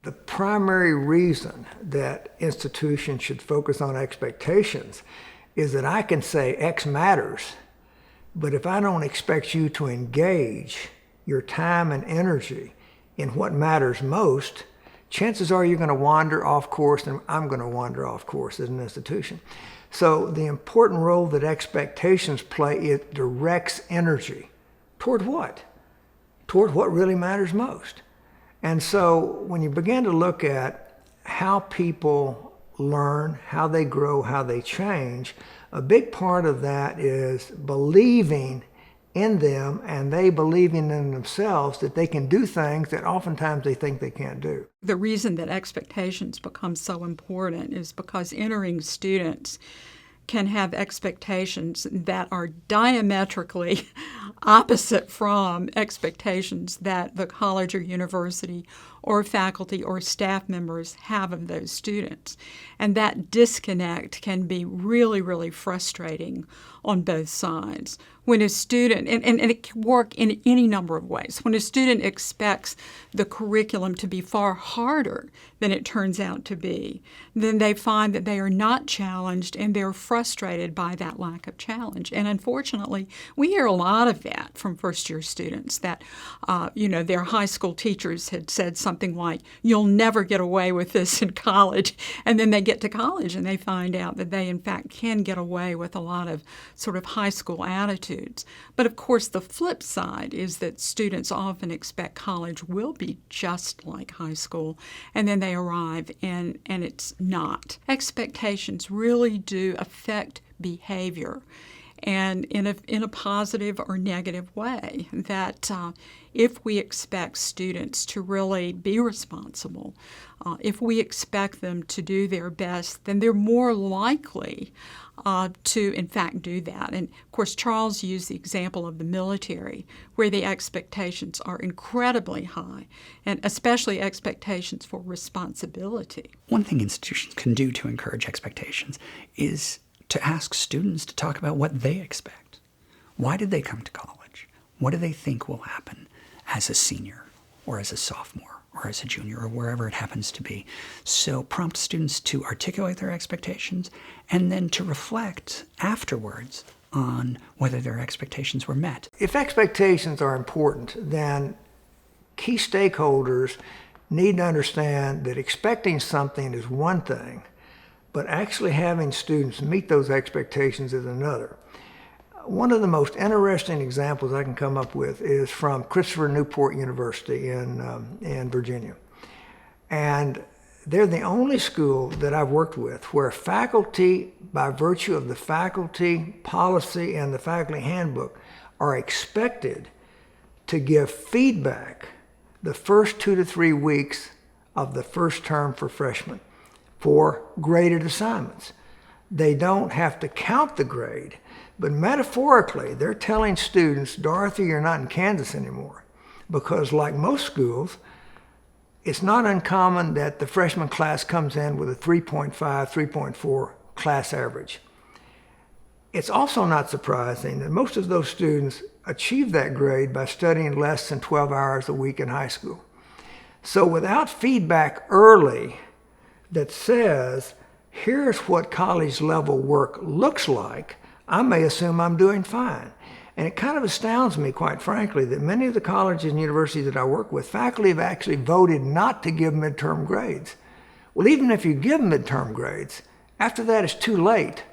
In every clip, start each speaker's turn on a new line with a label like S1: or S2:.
S1: The primary reason that institutions should focus on expectations is that I can say X matters, but if I don't expect you to engage your time and energy in what matters most, chances are you're going to wander off course, and I'm going to wander off course as an institution. So the important role that expectations play, it directs energy toward what? Toward what really matters most. And so when you begin to look at how people learn, how they grow, how they change, a big part of that is believing in them and they believing in themselves that they can do things that oftentimes they think they can't do.
S2: The reason that expectations become so important is because entering students can have expectations that are diametrically opposite from expectations that the college or university or faculty or staff members have of those students. And that disconnect can be really, really frustrating on both sides. When a student, and it can work in any number of ways, when a student expects the curriculum to be far harder than it turns out to be, then they find that they are not challenged and they're frustrated by that lack of challenge. And unfortunately, we hear a lot of that from first-year students that, their high school teachers had said something like, "You'll never get away with this in college." And then they get to college and they find out that they, in fact, can get away with a lot of sort of high school attitudes. But of course, the flip side is that students often expect college will be just like high school, and then they arrive and it's not. Expectations really do affect behavior, and in a positive or negative way, that if we expect students to really be responsible, if we expect them to do their best, then they're more likely to, in fact, do that. And, of course, Charles used the example of the military, where the expectations are incredibly high, and especially expectations for responsibility.
S3: One thing institutions can do to encourage expectations is to ask students to talk about what they expect. Why did they come to college? What do they think will happen as a senior or as a sophomore or as a junior or wherever it happens to be? So prompt students to articulate their expectations and then to reflect afterwards on whether their expectations were met.
S1: If expectations are important, then key stakeholders need to understand that expecting something is one thing, but actually having students meet those expectations is another. One of the most interesting examples I can come up with is from Christopher Newport University in Virginia. And they're the only school that I've worked with where faculty, by virtue of the faculty policy and the faculty handbook, are expected to give feedback the first 2 to 3 weeks of the first term for freshmen for graded assignments. They don't have to count the grade, but metaphorically, they're telling students, "Dorothy, you're not in Kansas anymore." Because like most schools, it's not uncommon that the freshman class comes in with a 3.5, 3.4 class average. It's also not surprising that most of those students achieve that grade by studying less than 12 hours a week in high school. So without feedback early that says, here's what college level work looks like, I may assume I'm doing fine. And it kind of astounds me, quite frankly, that many of the colleges and universities that I work with, faculty have actually voted not to give midterm grades. Well, even if you give midterm grades, after that it's too late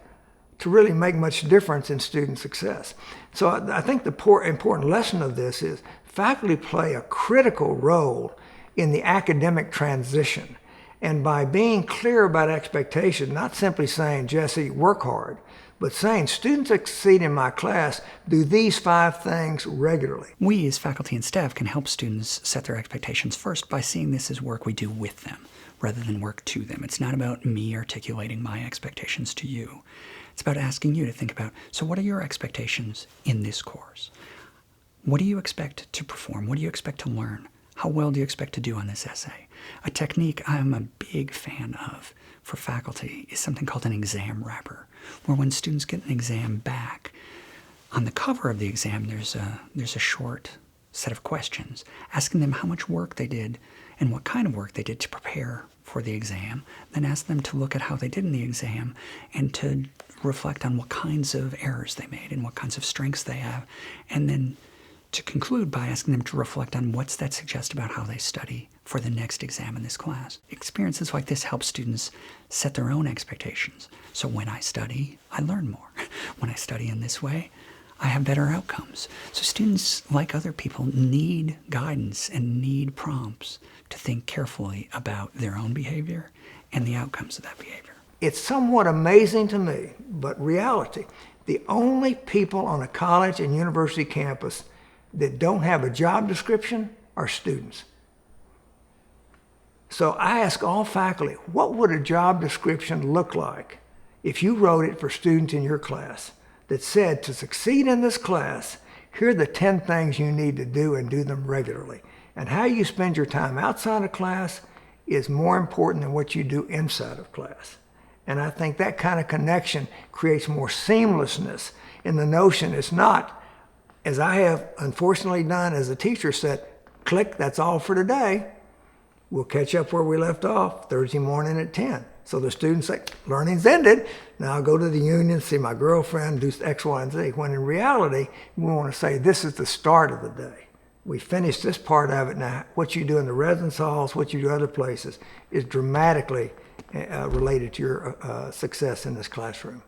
S1: to really make much difference in student success. So I think the important lesson of this is faculty play a critical role in the academic transition. And by being clear about expectations, not simply saying, "Jesse, work hard," but saying, "Students succeed in my class, do these 5 things regularly."
S3: We as faculty and staff can help students set their expectations first by seeing this as work we do with them rather than work to them. It's not about me articulating my expectations to you. It's about asking you to think about, so what are your expectations in this course? What do you expect to perform? What do you expect to learn? How well do you expect to do on this essay? A technique I'm a big fan of for faculty is something called an exam wrapper, where when students get an exam back, on the cover of the exam there's a short set of questions asking them how much work they did and what kind of work they did to prepare for the exam, then ask them to look at how they did in the exam and to reflect on what kinds of errors they made and what kinds of strengths they have, and then to conclude by asking them to reflect on what's that suggest about how they study for the next exam in this class. Experiences like this help students set their own expectations. So when I study, I learn more. When I study in this way, I have better outcomes. So students, like other people, need guidance and need prompts to think carefully about their own behavior and the outcomes of that behavior.
S1: It's somewhat amazing to me, but reality. The only people on a college and university campus that don't have a job description are students. So I ask all faculty, what would a job description look like if you wrote it for students in your class that said, to succeed in this class, here are the 10 things you need to do and do them regularly. And how you spend your time outside of class is more important than what you do inside of class. And I think that kind of connection creates more seamlessness in the notion. It's not, as I have unfortunately done as a teacher, said, click, that's all for today. We'll catch up where we left off Thursday morning at 10. So the students say, learning's ended. Now I'll go to the union, see my girlfriend, do X, Y, and Z. When in reality, we want to say this is the start of the day. We finished this part of it. Now what you do in the residence halls, what you do other places, is dramatically related to your success in this classroom.